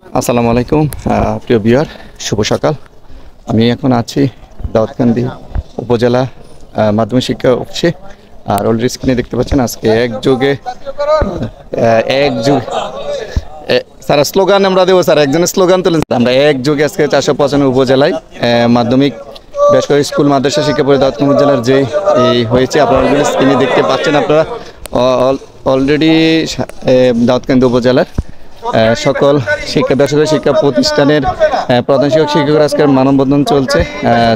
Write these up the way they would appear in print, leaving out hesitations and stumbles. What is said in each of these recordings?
আসসালামু আলাইকুম প্রিয় ভিউয়ার, শুভ সকাল। আমি এখন আছি দাউদকান্দি উপজেলা মাধ্যমিক শিক্ষা অফিসে। আর অলরেডি স্ক্রিনে দেখতে পাচ্ছেন আজকে একযোগে স্যার স্লোগান আমরা দেবো। স্যার একজনের স্লোগান তুলেন। আমরা একযোগে আজকে 495 উপজেলায় মাধ্যমিক বেসরকারি স্কুল মাদ্রাসা শিক্ষা পরিষদ দাউদকান্দি উপজেলার যেই হয়েছে আপনারা স্ক্রিনে দেখতে পাচ্ছেন। আপনারা অলরেডি দাউদকান্দি উপজেলার সকল বেসরকারি শিক্ষা প্রতিষ্ঠানের প্রধান শিক্ষক শিক্ষকের আজকের মানববন্ধন চলছে।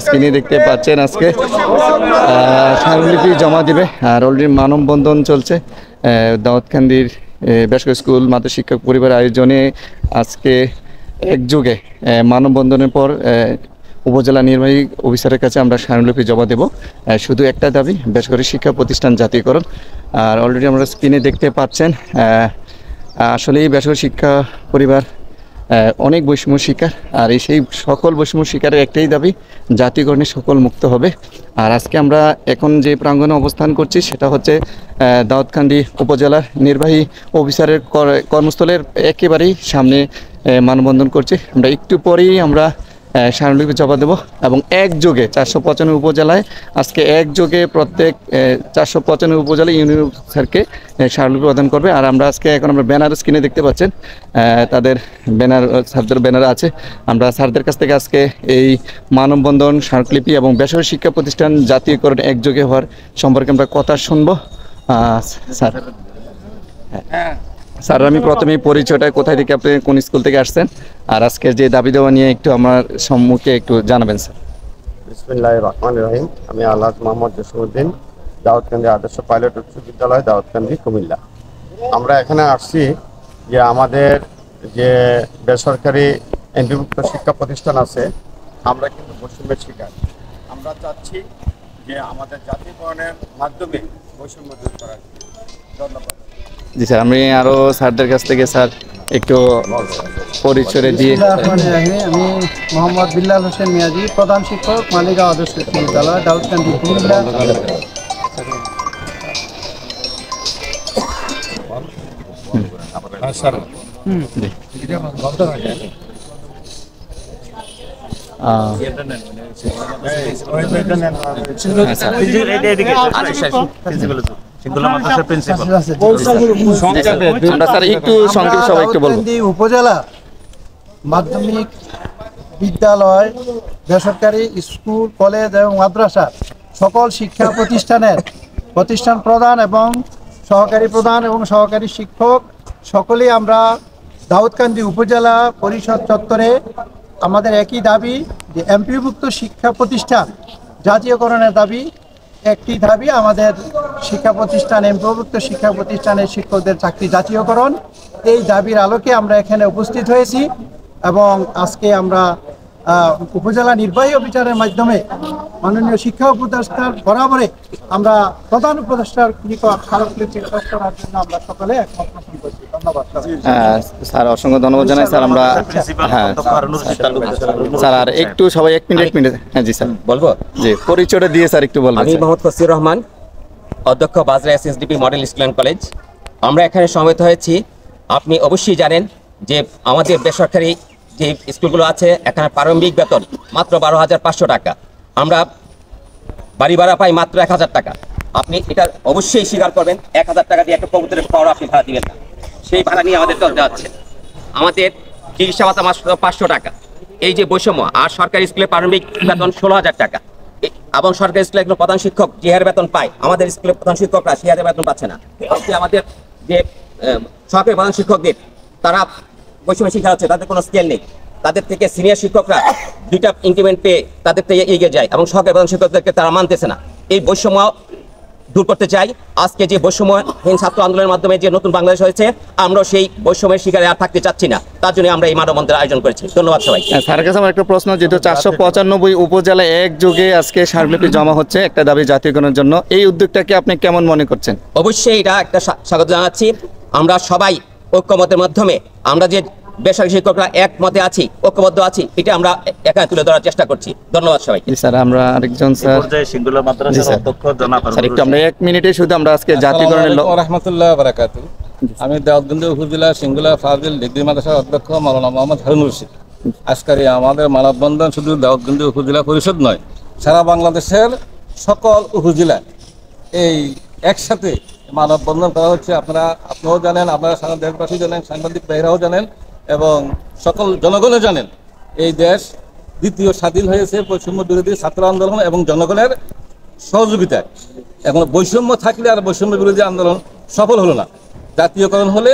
স্ক্রিনে দেখতে পাচ্ছেন আজকে স্মারকলিপি জমা দিবে। আর অলরেডি মানববন্ধন চলছে দাউদকান্দির বেসরকারি স্কুল মাদ্রাসা শিক্ষক পরিবারের আয়োজনে। আজকে একযোগে মানববন্ধনের পর উপজেলা নির্বাহী অফিসারের কাছে আমরা স্মারকলিপি জমা দেব। শুধু একটা দাবি, বেসরকারি শিক্ষা প্রতিষ্ঠান জাতীয়করণ। আর অলরেডি আমরা স্ক্রিনে দেখতে পাচ্ছেন আসলেই বেসরকারি শিক্ষা পরিবার অনেক বৈষম্য শিকার। আর সেই সকল বৈষম্য শিকারের একটাই দাবি, জাতীয়করণে সকল মুক্ত হবে। আর আজকে আমরা এখন যে প্রাঙ্গণে অবস্থান করছি সেটা হচ্ছে দাউদকান্দি উপজেলার নির্বাহী অফিসারের কর্মস্থলের একেবারেই সামনে মানববন্ধন করছি। আমরা একটু পরেই আমরা স্মারকলিপি জমা দেব এবং একযোগে 495 উপজেলায় আজকে একযোগে প্রত্যেক 495 উপজেলায় ইউনিয়ন স্যারকে স্মারকলিপি প্রদান করবে। আর আমরা আজকে এখন আমরা ব্যানার স্ক্রিনে দেখতে পাচ্ছেন তাদের ব্যানার, স্যারদের ব্যানার আছে। আমরা স্যারদের কাছ থেকে আজকে এই মানববন্ধন, স্মারকলিপি এবং বেসরকারি শিক্ষা প্রতিষ্ঠান জাতীয়করণ একযোগে হওয়ার সম্পর্কে আমরা কথা শুনবো। স্যার স্যার আমি প্রথমে পরিচয়টা, কোথায় থেকে আপনি কোন স্কুল থেকে আসছেন, আর আজকের যে দাবি দেওয়া নিয়ে একটু আমার সম্মুখে একটু জানাবেন স্যার। বিসমিল্লাহির রহমানির রহিম। আমি আলহাজ মোহাম্মদ জসিমউদ্দিন, দাউদকান্দি আদর্শ পাইলট উচ্চ বিদ্যালয়, দাউদকান্দি, কুমিল্লা। আমরা এখানে আসছি যে আমাদের যে বেসরকারি এমপিভুক্ত শিক্ষা প্রতিষ্ঠান আছে, আমরা কিন্তু বৈষম্যের শিকার। আমরা চাচ্ছি যে আমাদের জাতীয়করণের মাধ্যমে বৈষম্য দূর করার। ধন্যবাদ। জি স্যার, আমি আরও স্যারদের কাছ থেকে স্যার একটু পরিচয় দিয়ে। আমি মোহাম্মদ বিল্লাল হোসেন মিয়াজি, প্রধান শিক্ষক, মালিগাঁও আদর্শ বিদ্যালয়, দাউদকান্দি, কুমিল্লা। উপজেলা মাধ্যমিক বিদ্যালয়, বেসরকারি স্কুল, কলেজ এবং মাদ্রাসা সকল শিক্ষা প্রতিষ্ঠান প্রধান এবং সহকারী প্রধান এবং সহকারী শিক্ষক সকলেই আমরা দাউদকান্দি উপজেলা পরিষদ চত্বরে আমাদের একই দাবি যে এমপিভুক্ত শিক্ষা প্রতিষ্ঠান জাতীয়করণের দাবি। একটি দাবি আমাদের শিক্ষা প্রতিষ্ঠান, এমপিভুক্ত শিক্ষা প্রতিষ্ঠানের শিক্ষকদের চাকরি জাতীয়করণ। এই দাবির আলোকে আমরা এখানে উপস্থিত হয়েছি এবং আজকে আমরা উপজেলা নির্বাহী অফিসারের মাধ্যমে মাননীয় শিক্ষা উপদেষ্টার বরাবরে আমরা প্রধান উপদেষ্টার নিকট স্মারকলিপি প্রদান করার জন্য আমরা সকলে একমত পোষণ করছি। ধন্যবাদ স্যার, অসংখ্য ধন্যবাদ জানাই স্যার। আমরা স্যার আর একটু সবাই এক মিনিট। হ্যাঁ জি স্যার বলবো। জি, পরিচয়টা দিয়ে স্যার একটু বলবেন। আমি মোহাম্মদ ফসির রহমান, অধ্যক্ষ বাজরা এসএসডিপি মডেল স্কুল অ্যান্ড কলেজ। আমরা এখানে সমবেত হয়েছি, আপনি অবশ্যই জানেন যে আমাদের বেসরকারি যে স্কুলগুলো আছে এখানে প্রারম্ভিক বেতন মাত্র 12,500 টাকা। আমরা বাড়ি ভাড়া পাই মাত্র 1,000 টাকা। আপনি এটা অবশ্যই স্বীকার করবেন, 1,000 টাকা দিয়ে একটা কবুতরের পাওয়ার আপনি ভাড়া দিবেন না। সেই ভাড়া নিয়ে আমাদের চলতে যাচ্ছে। আমাদের চিকিৎসা ভাতা মাত্র 500 টাকা। এই যে বৈষম্য। আর সরকারি স্কুলে প্রারম্ভিক বেতন 16,000 টাকা এবং সরকারি স্কুলে একজন প্রধান শিক্ষক যে হারে বেতন পায়, আমাদের স্কুলের প্রধান শিক্ষকরা সে হারে বেতন পাচ্ছে না। আজকে আমাদের যে সরকারি প্রধান শিক্ষকদের তারা বৈষম্য শিক্ষা হচ্ছে, তাদের কোনো স্কেল নেই। তাদের থেকে সিনিয়র শিক্ষকরা 2টা ইনক্রিমেন্ট পেয়ে তাদের থেকে এগিয়ে যায় এবং সরকারি প্রধান শিক্ষকদেরকে তারা মানতেছে না। এই বৈষম্য দূর করতে চাই। আজকে যে বৈষম্যহীন ছাত্র আন্দোলনের মাধ্যমে যে নতুন বাংলাদেশ হয়েছে, আমরা সেই বৈষম্যের শিকারে আর থাকতে চাচ্ছি না। তার জন্য আমরা এই মানববন্ধনের আয়োজন করেছি। ধন্যবাদ সবাই। স্যারের কাছে আমার একটা প্রশ্ন, যেহেতু 495 উপজেলায় একযোগে আজকে স্মারকলিপি জমা হচ্ছে একটা দাবি জাতীয়করণের জন্য, এই উদ্যোগটাকে আপনি কেমন মনে করছেন? অবশ্যই এটা একটা স্বাগত জানাচ্ছি। আমরা সবাই ঐক্যমতের মাধ্যমে আমরা যে বেসরকারি শিক্ষকরা একমতে আছি, ঐক্যবদ্ধ আছি, এটা আমরা এখানে তুলে ধরার চেষ্টা করছি। ধন্যবাদ সবাইকে। স্যার আমরা আরেকজন স্যার সিঙ্গুলার মাদ্রাসার অধ্যক্ষ জনাব স্যার একটু আমরা 1 মিনিটে শুধু আমরা আজকে জাতীয়করণের রাহমাতুল্লাহ ওয়া বারাকাতুহু। আমি দাউদকান্দি উপজেলা সিঙ্গুলা ফাজিল ডিগ্রি মাদ্রাসার অধ্যক্ষ মাওলানা মোহাম্মদ হারুনুর রশিদ। আজকের এই আমাদের মানববন্ধন শুধু দাউদকান্দি উপজেলা পরিষদ নয়, সারা বাংলাদেশের সকল উপজেলায় এই একসাথে মানববন্ধন করা হচ্ছে। আপনিও জানেন, আপনারা সারা দেশবাসী জানেন, সাংবাদিক ভাইরাও জানেন এবং সকল জনগণও জানেন। এই দেশ দ্বিতীয় স্বাধীন হয়েছে বৈষম্য বিরোধী ছাত্র আন্দোলন এবং জনগণের সহযোগিতায়। এখন বৈষম্য থাকলে আর বৈষম্য বিরোধী আন্দোলন সফল হলো না। জাতীয়করণ হলে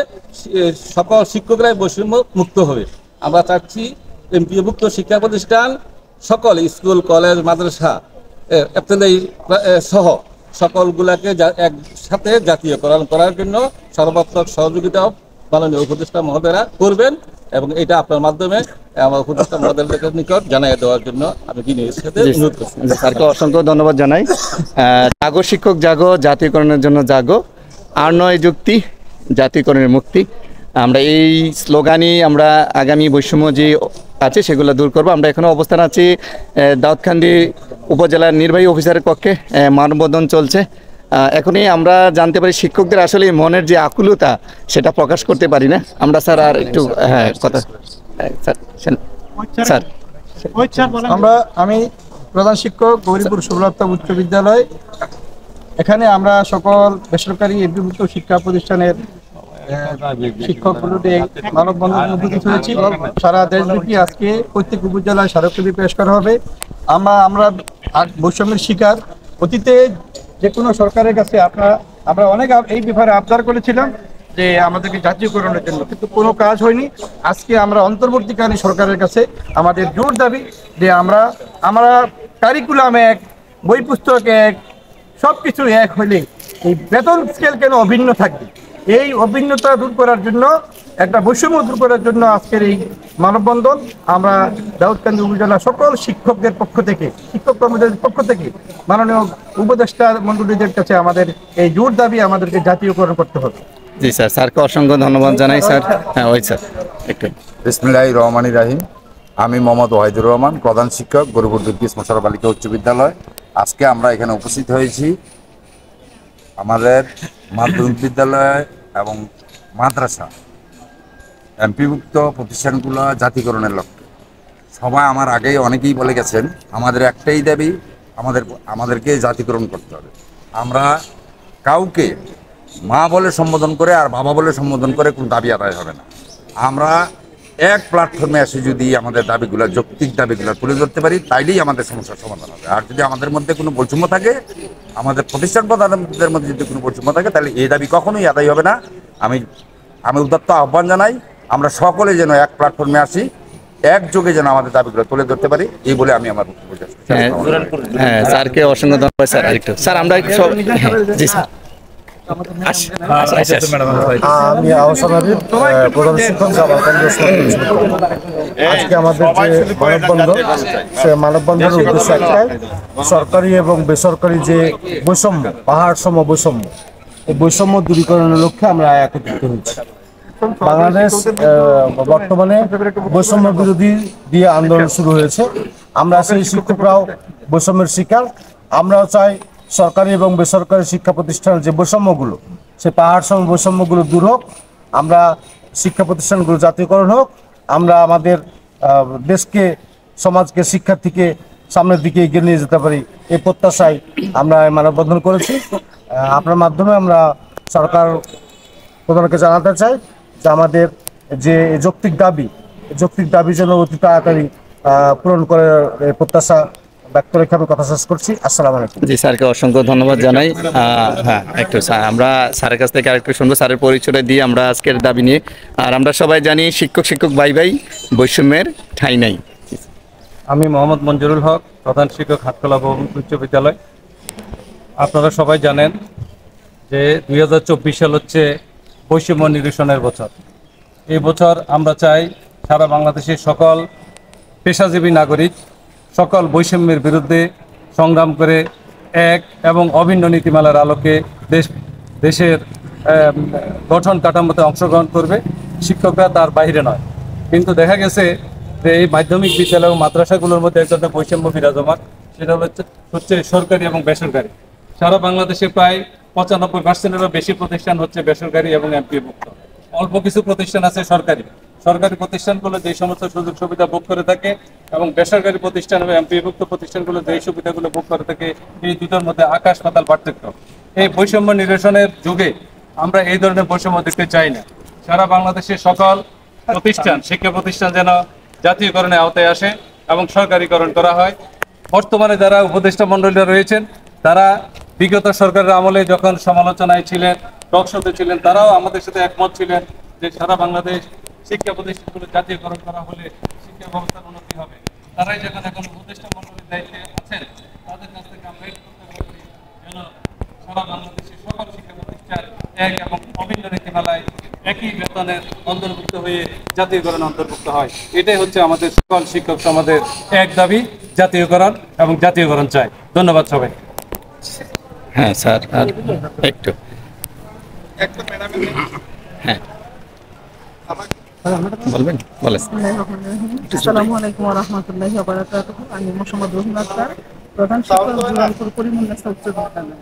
সকল শিক্ষকরাই বৈষম্য মুক্ত হবে। আমরা চাচ্ছি এমপিওভুক্ত শিক্ষা প্রতিষ্ঠান সকল স্কুল, কলেজ, মাদ্রাসা সহ সকলগুলাকে একসাথে জাতীয়করণ করার জন্য সর্বাত্মক সহযোগিতা মাননীয় উপদেষ্টা মহোদয়রা করবেন এবং এটা আপনার মাধ্যমে আমার উপদেষ্টা মহোদয়দের নিকট জানিয়ে দেওয়ার জন্য আমি বিনয়ের সাথে অনুরোধ করছি। স্যারকে অসংখ্য ধন্যবাদ জানাই। জাগো শিক্ষক জাগো, জাতীয়করণের জন্য জাগো, আর নয় যুক্তি, জাতীয়করণের মুক্তি। আমরা এই স্লোগানই আমরা আগামী বৈষম্য যে আছে সেগুলো দূর করবো। আমরা এখনো অবস্থান আছি দাউদকান্দি উপজেলার নির্বাহী অফিসারের কক্ষে, মানববন্ধন চলছে। এখনই আমরা জানতে পারি শিক্ষকদের আসলে মনের যে আকুলতা সেটা প্রকাশ করতে পারি না আমরা। স্যার আর একটু কথা স্যার। আমি প্রধান শিক্ষক গৌরীপুর সুব্রত উচ্চ বিদ্যালয়। এখানে আমরা সকল বেসরকারি এমপিভুক্ত শিক্ষা প্রতিষ্ঠানের শিক্ষকগুলোতে মানববন্ধন উপস্থিত হয়েছি। সারা দেশব্যাপী আজকে প্রত্যেক উপজেলায় স্মারকলিপি পেশ করা হবে। আমরা বৈষম্যের শিকার। অতীতে যে কোনো সরকারের কাছে আমরা অনেক এই ব্যাপারে আবদার করেছিলাম যে আমাদেরকে জাতীয়করণের জন্য, কিন্তু কোনো কাজ হয়নি। আজকে আমরা অন্তর্বর্তীকালীন সরকারের কাছে আমাদের জোর দাবি যে আমরা কারিকুলাম এক, বই পুস্তক এক, সব কিছু এক হইলে এই বেতন স্কেল কেন অভিন্ন থাকবে? এই অভিন্নতা দূর করার জন্য, একটা বৈষম্য দূর করার জন্য আজকের এই মানববন্ধন। আমরা দাউদকান্দি উপজেলা সকল শিক্ষকদের পক্ষ থেকে, শিক্ষক কর্মচারীদের পক্ষ থেকে মাননীয় উপদেষ্টা মণ্ডলীদের কাছে আমাদের এই জোর দাবি, আমাদেরকে জাতীয়করণ করতে হবে। জি স্যার, স্যারকে অসংখ্য ধন্যবাদ জানাই স্যার। হ্যাঁ ওই স্যার একটু। বিসমিল্লাহির রহমানির রহিম। আমি মোহাম্মদ ওয়াহিদুর রহমান, প্রধান শিক্ষক, গরুপুর দুর্গিস মোশাররফ বালিকা উচ্চ বিদ্যালয়। আজকে আমরা এখানে উপস্থিত হয়েছি আমাদের মাধ্যমিক বিদ্যালয় এবং মাদ্রাসা এমপিভুক্ত প্রতিষ্ঠানগুলো জাতীয়করণের লক্ষ্যে। সবাই আমার আগেই অনেকেই বলে গেছেন, আমাদের একটাই দাবি, আমাদেরকে জাতীয়করণ করতে হবে। আমরা কাউকে মা বলে সম্বোধন করে আর বাবা বলে সম্বোধন করে কোনো দাবি আদায় হবে না। আমরা এক প্ল্যাটফর্মে এসে যদি আমাদের দাবিগুলো, যৌক্তিক দাবিগুলো তুলে ধরতে পারি, তাইলেই আমাদের সমস্যার সমাধান হবে। আর যদি আমাদের মধ্যে কোনো বৈষম্য থাকে, আমাদের প্রতিষ্ঠান প্রধানদের মধ্যে যদি কোনো বৈষম্য থাকে, তাহলে এই দাবি কখনোই আদায় হবে না। আমি উদাত্ত আহ্বান জানাই, আমরা সকলে যেন এক প্ল্যাটফর্মে আসি, একযোগে যেন আমাদের দাবিগুলো তুলে ধরতে পারি, এই বলে আমি আমার বক্তব্য শেষ করছি। হ্যাঁ স্যারকে অসংখ্য ধন্যবাদ স্যার। আরেকটু স্যার আমরা একটু জি স্যার। আমি আহসান হাবিব, প্রধান শিক্ষক জামালকান্দি আজকে আমাদের যে মানববন্ধন, সে মানববন্ধনের উদ্দেশ্য একটাই, সরকারি এবং বেসরকারি যে বৈষম্য, পাহাড় সম বৈষম্য, এই বৈষম্য দূরীকরণের লক্ষ্যে আমরা একত্রিত হয়েছি। বাংলাদেশ বর্তমানে বৈষম্য বিরোধী দিয়ে আন্দোলন শুরু হয়েছে। আমরা সেই শিক্ষকরাও বৈষম্যের শিকার। আমরাও চাই সরকারি এবং বেসরকারি শিক্ষা প্রতিষ্ঠানের যে বৈষম্যগুলো, সে পাহাড় সম বৈষম্যগুলো দূর হোক, আমরা শিক্ষা প্রতিষ্ঠানগুলো জাতীয়করণ হোক, আমরা আমাদের দেশকে, সমাজকে, শিক্ষার্থীকে সামনের দিকে এগিয়ে নিয়ে যেতে পারি, এই প্রত্যাশায় আমরা মানববন্ধন করেছি। আপনার মাধ্যমে আমরা সরকার প্রধানকে জানাতে চাই যে আমাদের যে যৌক্তিক দাবি যেন অতি তাড়াতাড়ি পূরণ করে প্রত্যাশা ব্যক্ত রেখে আমি কথা শেষ করছি। আসসালামু আলাইকুম। জি স্যারকে অসংখ্য ধন্যবাদ জানাই। হ্যাঁ একটু স্যার, আমরা স্যারের কাছ থেকে আরেকটু শুনবো স্যারের পরিচয় দিয়ে আমরা আজকের দাবি নিয়ে। আর আমরা সবাই জানি শিক্ষক ভাই বৈষম্যের ঠাঁই নাই। আমি মোহাম্মদ মঞ্জুরুল হক, প্রধান শিক্ষক হাটখোলা উচ্চ বিদ্যালয়। আপনারা সবাই জানেন যে 2024 সাল হচ্ছে বৈষম্য নিরসনের বছর। এই বছর আমরা চাই সারা বাংলাদেশের সকল পেশাজীবী নাগরিক সকল বৈষম্যের বিরুদ্ধে সংগ্রাম করে এক এবং অভিন্ন নীতিমালার আলোকে দেশের গঠন কাঠামোতে অংশগ্রহণ করবে। শিক্ষকরা তার বাইরে নয়। কিন্তু দেখা গেছে যে এই মাধ্যমিক বিদ্যালয় ও মাদ্রাসাগুলোর মধ্যে এক ধরনের বৈষম্য বিরাজমান, সেটা হচ্ছে সরকারি এবং বেসরকারি। সারা বাংলাদেশে প্রায় 95%-এরও বেশি প্রতিষ্ঠান হচ্ছে বেসরকারি এবং এমপিওভুক্ত। অল্প কিছু প্রতিষ্ঠান আছে সরকারি। সরকারি প্রতিষ্ঠানগুলো যে সমস্ত সুযোগ সুবিধা ভোগ করে থাকে এবং বেসরকারি প্রতিষ্ঠান এবং এমপিওভুক্ত প্রতিষ্ঠানগুলো যে সুবিধাগুলো ভোগ করে থাকে, এই দুটোর মধ্যে আকাশ পাতাল পার্থক্য। এই বৈষম্য নিরসনের যুগে আমরা এই ধরনের বৈষম্য দেখতে চাই না। সারা বাংলাদেশের সকল প্রতিষ্ঠান, শিক্ষা প্রতিষ্ঠান যেন জাতীয়করণের আওতায় আসে এবং সরকারিকরণ করা হয়। বর্তমানে যারা উপদেষ্টা মণ্ডলীরা রয়েছেন, তারা বিগত সরকারের আমলে যখন সমালোচনায় ছিলেন, টকশোতে ছিলেন, তারাও আমাদের সাথে একমত ছিলেন যে সারা বাংলাদেশ শিক্ষা প্রতিষ্ঠানগুলো জাতীয়করণ করা হলে শিক্ষা ব্যবস্থার উন্নতি হবে। তারাই যখন এখন উপদেষ্টা মণ্ডলীর দায়িত্বে আছেন, তাদের কাছ থেকে আমরা এই প্রত্যাশা করি যেন সারা বাংলাদেশের সকল শিক্ষা প্রতিষ্ঠান এক এবং অভিন্ন নীতিমালায় একই বেতনের অন্তর্ভুক্ত হয়ে জাতীয়করণ অন্তর্ভুক্ত হয়। এটাই হচ্ছে আমাদের সকল শিক্ষক সমাজের এক দাবি, জাতীয়করণ এবং জাতীয়করণ চাই। ধন্যবাদ সবাই। হ্যাঁ স্যার, আর একটু হ্যাঁ বলবেন, বলেন। আসসালামু আলাইকুম ওয়া রাহমাতুল্লাহি ওয়া বারাকাতুহু। আমি মোহাম্মদ রহিম আক্তার, প্রধান শিক্ষক জুলালপুর করিমুন্নেছা উচ্চ বিদ্যালয়।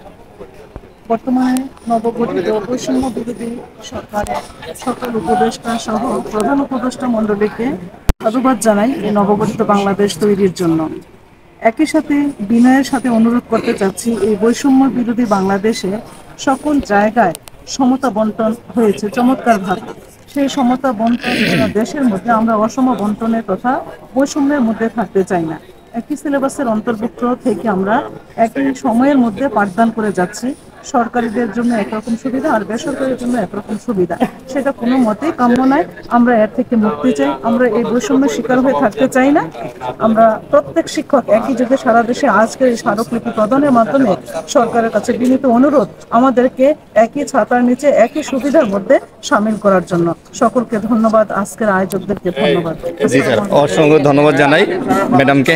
বর্তমানে নবগঠিত বৈষম্য বিরোধী সরকারের সকল উপদেষ্টা সহ প্রধান উপদেষ্টা মণ্ডলীকে সাধুবাদ জানাই এই নবগঠিত বাংলাদেশ তৈরির জন্য। একই সাথে বিনয়ের সাথে অনুরোধ করতে চাচ্ছি, এই বৈষম্য বিরোধী বাংলাদেশে সকল জায়গায় সমতা বন্টন হয়েছে চমৎকারভাবে। সেই সমতা বন্টন দেশের মধ্যে আমরা অসম বন্টনের তথা বৈষম্যের মধ্যে থাকতে চাই না। একই সিলেবাসের অন্তর্ভুক্ত থেকে আমরা একই সময়ের মধ্যে পাঠদান করে যাচ্ছি। সরকারিদের জন্য একরকম সুবিধা আর বেসরকারির জন্য একরকম সুবিধা, সেটা কোনো মতেই কাম্য নয়। আমরা এর থেকে মুক্তি চাই। আমরা এই বৈষম্যের শিকার হয়ে থাকতে চাই না। আমরা প্রত্যেক শিক্ষক একই যুগে সারা দেশে আজকে এই স্মারকলিপি প্রদানের মাধ্যমে সরকারের কাছে বিনীত অনুরোধ আমাদেরকে একই ছাতার নিচে একই সুবিধার মধ্যে সামিল করার জন্য। সকলকে ধন্যবাদ, আজকের আয়োজকদেরকে ধন্যবাদ। জি স্যার, অসংখ্য ধন্যবাদ জানাই ম্যাডামকে।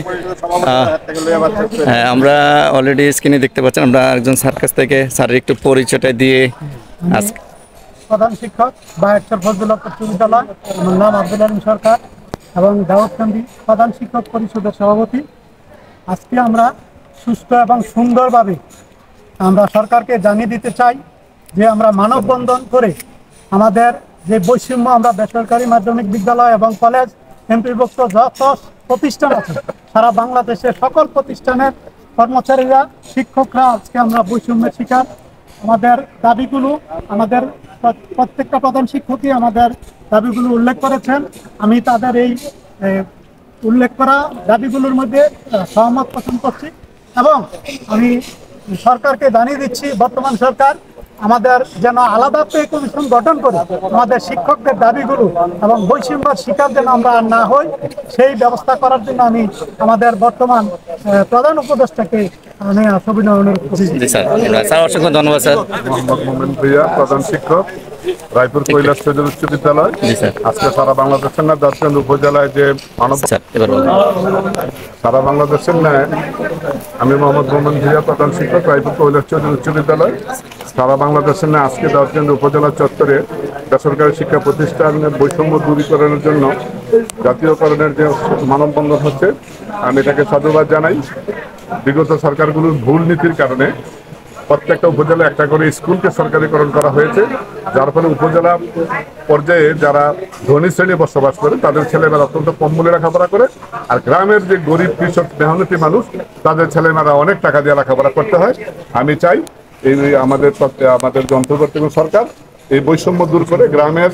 হ্যাঁ, আমরা অলরেডি স্ক্রিনে দেখতে পাচ্ছেন, আমরা একজন স্যার কাছ থেকে স্যারের একটু পরিচয়টা দিয়ে আজকে প্রধান শিক্ষক বায়াক্তর ফজলুল্লাহ উচ্চ বিদ্যালয়, আমার নাম আব্দুল আলিম সরকার এবং দাউদকান্দি প্রধান শিক্ষক পরিষদের সভাপতি। আজকে আমরা সুস্থ এবং সুন্দরভাবে আমরা সরকারকে জানিয়ে দিতে চাই যে আমরা মানববন্ধন করে আমাদের যে বৈষম্য, আমরা বেসরকারি মাধ্যমিক বিদ্যালয় এবং কলেজ এমপিভুক্ত যত প্রতিষ্ঠান আছে সারা বাংলাদেশের সকল প্রতিষ্ঠানের কর্মচারীরা, শিক্ষকরা আজকে আমরা বৈষম্যের শিকার। আমাদের দাবিগুলো, আমাদের প্রত্যেকটা প্রধান শিক্ষকই আমাদের দাবিগুলো উল্লেখ করেছেন। আমি তাদের এই উল্লেখ করা দাবিগুলোর মধ্যে সহমত পোষণ করছি এবং আমি সরকারকে জানিয়ে দিচ্ছি, বর্তমান সরকার আমাদের যেন আলাদা পে কমিশন গঠন করে আমাদের শিক্ষকদের দাবিগুলো এবং বৈষম্যের শিকার যেন আমরা আর না হই, সেই ব্যবস্থা করার জন্য আমি আমাদের বর্তমান প্রধান উপদেষ্টাকে আমি সবিনয় অনুরোধ করছি। স্যার, অসংখ্য ধন্যবাদ স্যার। মোহাম্মদ মোমেন ভুইয়া, প্রধান শিক্ষক, রায়পুর কৈলাস ফেজর উচ্চ বিদ্যালয়। আজকে সারা বাংলাদেশের না দাউদকান্দি উপজেলায় যে মানব সারা বাংলাদেশের ন্যায় আমি মোহাম্মদ মোমেন ভুইয়া, প্রধান শিক্ষক, রায়পুর কৈলাস ফেজর উচ্চ বিদ্যালয়। সারা বাংলাদেশের ন্যায় আজকে দাউদকান্দি উপজেলা চত্বরে বেসরকারি শিক্ষা প্রতিষ্ঠানের বৈষম্য দূরীকরণের জন্য জাতীয়করণের যে মানববন্ধন হচ্ছে, আমি এটাকে সাধুবাদ জানাই। বিগত সরকারগুলোর ভুল নীতির কারণে প্রত্যেকটা উপজেলা একটা করে স্কুলকে সরকারিকরণ করা হয়েছে, যার ফলে উপজেলা পর্যায়ে যারা ধনী শ্রেণী বসবাস করে তাদের ছেলেমেয়েরা অত্যন্ত কম মূল্যে লেখাপড়া করে, আর গ্রামের যে গরিব কৃষক মেহনতি মানুষ তাদের ছেলেমেয়েরা অনেক টাকা দিয়ে লেখাপড়া করতে হয়। আমি চাই এই আমাদের যন্ত্রবর্তী সরকার এই বৈষম্য দূর করে গ্রামের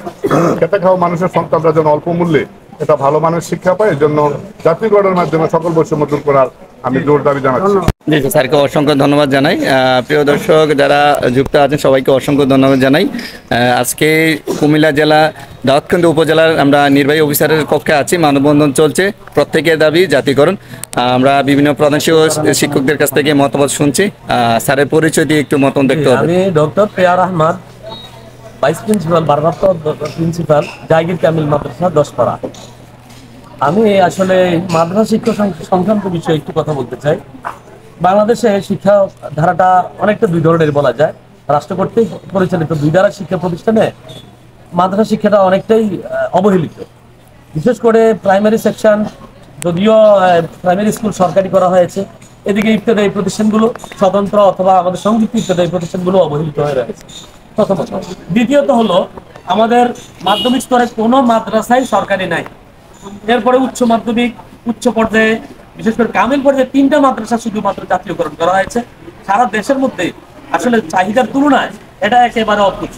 খেতে খাওয়া মানুষের সন্তানরা যেন অল্প মূল্যে এটা ভালো মানের শিক্ষা পায়, এর জন্য জাতীয়করণের মাধ্যমে সকল বৈষম্য দূর করার আমি জোর দাবি জানাচ্ছি। জি স্যারকে অসংখ্য ধন্যবাদ জানাই। প্রিয় দর্শক যারা যুক্ত আছেন সবাইকে অসংখ্য ধন্যবাদ জানাই। আজকে কুমিল্লা জেলা দাউদকান্দি উপজেলার আমরা নির্বাহী অফিসারের কক্ষে আছি, মানববন্ধন চলছে, প্রত্যেকের দাবি জাতীয়করণ। আমরা বিভিন্ন প্রধান শিক্ষকদের কাছ থেকে মতামত শুনছি। স্যারের পরিচয় দিয়ে একটু মতামত দেখতে হবে। আমি doctor Peyar Ahmad, vice principal, ভারপ্রাপ্ত প্রিন্সিপাল, জাহাঙ্গীর কামিল মাদ্রাসা 10 পাড়া। আমি আসলে মাদ্রাসা শিক্ষা সংক্রান্ত বিষয়ে একটু কথা বলতে চাই। বাংলাদেশে শিক্ষা ধারাটা অনেকটা দুই ধরনের বলা যায়। রাষ্ট্র কর্তৃক পরিচালিত দুই ধারা শিক্ষা প্রতিষ্ঠানে মাদ্রাসা শিক্ষাটা অনেকটাই অবহেলিত। বিশেষ করে প্রাইমারি সেকশন, যদিও প্রাইমারি স্কুল সরকারি করা হয়েছে, এদিকে ইফতেদায়ী প্রতিষ্ঠানগুলো স্বতন্ত্র অথবা আমাদের সংযুক্ত ইফতেদায়ী প্রতিষ্ঠানগুলো অবহেলিত হয়ে রয়েছে প্রথমত। দ্বিতীয়ত হলো আমাদের মাধ্যমিক স্তরে কোনো মাদ্রাসাই সরকারি নাই। এরপরে উচ্চ মাধ্যমিক, উচ্চ পর্যায়ে, বিশেষ করে কামিল পর্যায়ে 3টা মাদ্রাসা শুধুমাত্র জাতীয়করণ করা হয়েছে। সারা দেশের মধ্যে আসলে চাহিদার তুলনায় এটা একেবারে অতুচ্ছ।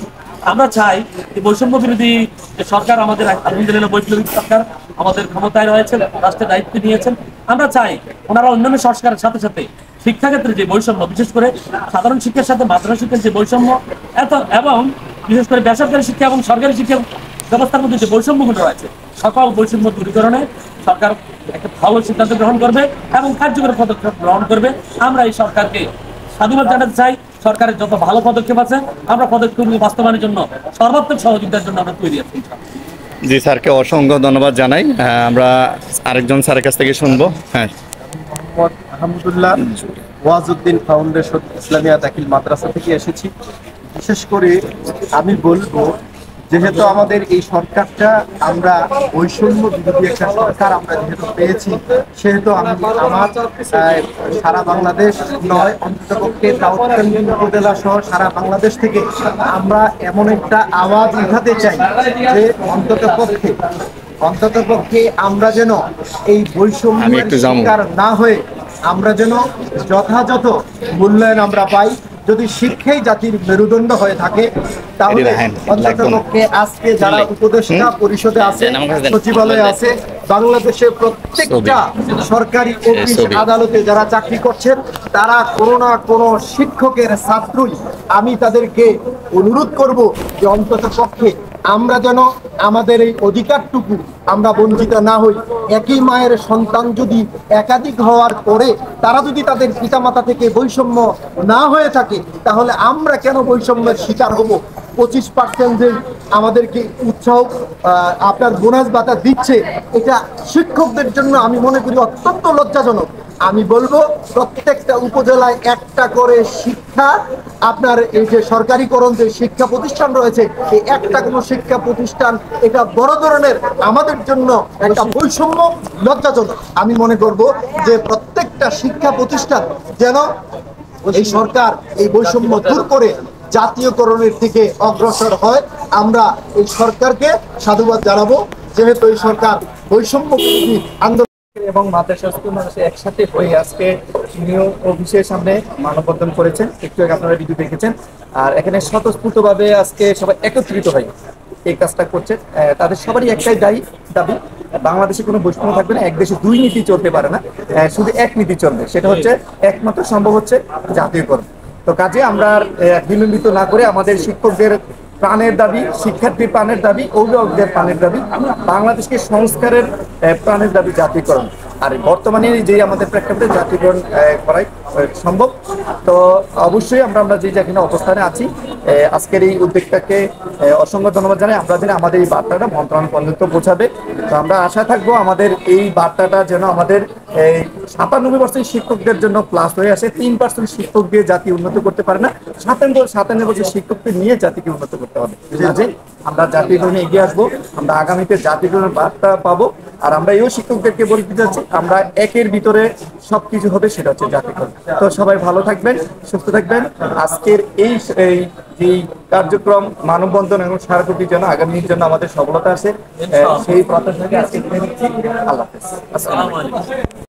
আমরা চাই যে বৈষম্য বিরোধী যে সরকার আমাদের, আলহামদুলিল্লাহ বৈপ্লবিক সরকার আমাদের ক্ষমতায় রয়েছে, রাষ্ট্রের দায়িত্ব নিয়েছেন, আমরা চাই ওনারা অন্যান্য সংস্কারের সাথে সাথে শিক্ষাক্ষেত্রে যে বৈষম্য, বিশেষ করে সাধারণ শিক্ষার সাথে মাদ্রাসা শিক্ষার যে বৈষম্য এবং বিশেষ করে বেসরকারি শিক্ষা এবং সরকারি শিক্ষা ব্যবস্থার মধ্যে যে বৈষম্যগুলো রয়েছে, সকল বৈষম্য দূরীকরণে সরকার একটা ভালো সিদ্ধান্ত গ্রহণ করবে এবং কার্যকরী পদক্ষেপ গ্রহণ করবে। আমরা এই সরকারকে সাধুবাদ জানাতে চাই। সরকারের যত ভালো পদক্ষেপ আছে আমরা পদক্ষেপগুলো বাস্তবায়নের জন্য সর্বাত্মক সহযোগিতার জন্য আমরা তৈরি আছি। জি স্যারকে অসংখ্য ধন্যবাদ জানাই। আমরা আরেকজন স্যারের কাছ থেকে শুনবো। হ্যাঁ, আলহামদুলিল্লাহ, ওয়াজউদ্দিন ফাউন্ডেশন ইসলামিয়া দাখিল মাদ্রাসা থেকে এসেছি। বিশেষ করে আমি বলবো, যেহেতু আমাদের এই সরকারটা আমরা বৈষম্য বিরোধী একটা সরকার আমরা যেহেতু পেয়েছি, সেহেতু আমি আমার সারা বাংলাদেশ নয়, অন্ততপক্ষে দাউদকান্দি উপজেলা সহ সারা বাংলাদেশ থেকে আমরা এমন একটা আওয়াজ উঠাতে চাই যে অন্ততপক্ষে আমরা যেন এই বৈষম্যের শিকার না হয়ে আমরা যেন যথাযথ মূল্যায়ন আমরা পাই। যদি শিক্ষাই জাতির মেরুদণ্ড হয়ে থাকে তাহলে অন্ততপক্ষে আজকে যারা উপদেষ্টা পরিষদে আছে, সচিবালয়ে আছে, বাংলাদেশের প্রত্যেকটা সরকারি অফিস আদালতে যারা চাকরি করছেন, তারা কোনো না কোনো শিক্ষকের ছাত্রই, আমি তাদেরকে অনুরোধ করব যে অন্ততপক্ষে আমরা যেন আমাদের এই অধিকারটুকু আমরা বঞ্চিত না হই। একই মায়ের সন্তান যদি একাধিক হওয়ার পরে তারা যদি তাদের পিতামাতা থেকে বৈষম্য না হয়ে থাকে, তাহলে আমরা কেন বৈষম্যের শিকার হব? 25% যে আমাদেরকে উৎসাহ আপনার বোনাস ভাতা দিচ্ছে, এটা শিক্ষকদের জন্য আমি মনে করি অত্যন্ত লজ্জাজনক। আমি বলবো প্রত্যেকটা উপজেলায় একটা করে শিক্ষা, আপনার এই যে সরকারিকরণ যে শিক্ষা প্রতিষ্ঠান রয়েছে, এই একটা কোনো শিক্ষা প্রতিষ্ঠান, এটা বড় ধরনের আমাদের জন্য একটা বৈষম্য, লজ্জাজনক। আমি মনে করব যে প্রত্যেকটা শিক্ষা প্রতিষ্ঠান যেন এই সরকার এই বৈষম্য দূর করে জাতীয়করণের দিকে অগ্রসর হয়। আমরা এই সরকারকে সাধুবাদ জানাবো, যেহেতু এই সরকার বৈষম্য বিরোধী আন্দোলন এবং মাদ্রাসা স্কুল মানুষের একসাথে হয়ে আজকে নিউ অফিসের সামনে মানববন্ধন করেছেন। একটু আগে আপনারা ভিডিও দেখেছেন। আর এখানে স্বতঃস্ফূর্তভাবে আজকে সবাই একত্রিত হয়ে এই কাজটা করছে। তাদের সবারই একটাই দাবি, বাংলাদেশে কোনো বৈষম্য থাকবে না, এক দেশে দুই নীতি চলতে পারে না, শুধু এক নীতি চলবে, সেটা হচ্ছে একমাত্র সম্ভব হচ্ছে জাতীয়করণ। তো কাজে আমরা বিলম্বিত না করে আমাদের শিক্ষকদের প্রাণের দাবি, শিক্ষার্থীর প্রাণের দাবি, অভিভাবকদের প্রাণের দাবি, বাংলাদেশকে সংস্কারের প্রাণের দাবি জাতীয়করণ। আর বর্তমানে যে আমাদের প্রেক্ষাপটে জাতীয়করণ করাই সম্ভব। তো অবশ্যই আমরা যে যেখানে অবস্থানে আছি, আজকের এই উদ্যোগটাকে অসংখ্য ধন্যবাদ জানাই। আমরা যেন আমাদের এই বার্তাটা মন্ত্রণালয় পর্যন্ত পৌঁছাবে। তো আমরা আশা থাকবো আমাদের এই বার্তাটা যেন আমাদের 97% শিক্ষকদের জন্য প্লাস হয়ে আসে। 3% শিক্ষক দিয়ে জাতি উন্নত করতে পারে না, 97% শিক্ষকদের নিয়ে জাতিকে উন্নত করতে হবে। কাজে আমরা জাতীয়করণে এগিয়ে আসবো, আমরা আগামীতে জাতীয়করণের বার্তা পাবো। আর আমরা এও শিক্ষকদেরকে বলতে চাচ্ছি, আমরা একের ভিতরে সবকিছু হবে, সেটা হচ্ছে জাতীয়করণ। তো সবাই ভালো থাকবেন, সুস্থ থাকবেন। আজকের এই যে কার্যক্রম মানববন্ধন এবং সারাকুটির জন্য আগামীর জন্য আমাদের সফলতা আছে, সেই প্রত্যাশাকে আজকে আল্লাহ হাফেজ। আসসালামু আলাইকুম।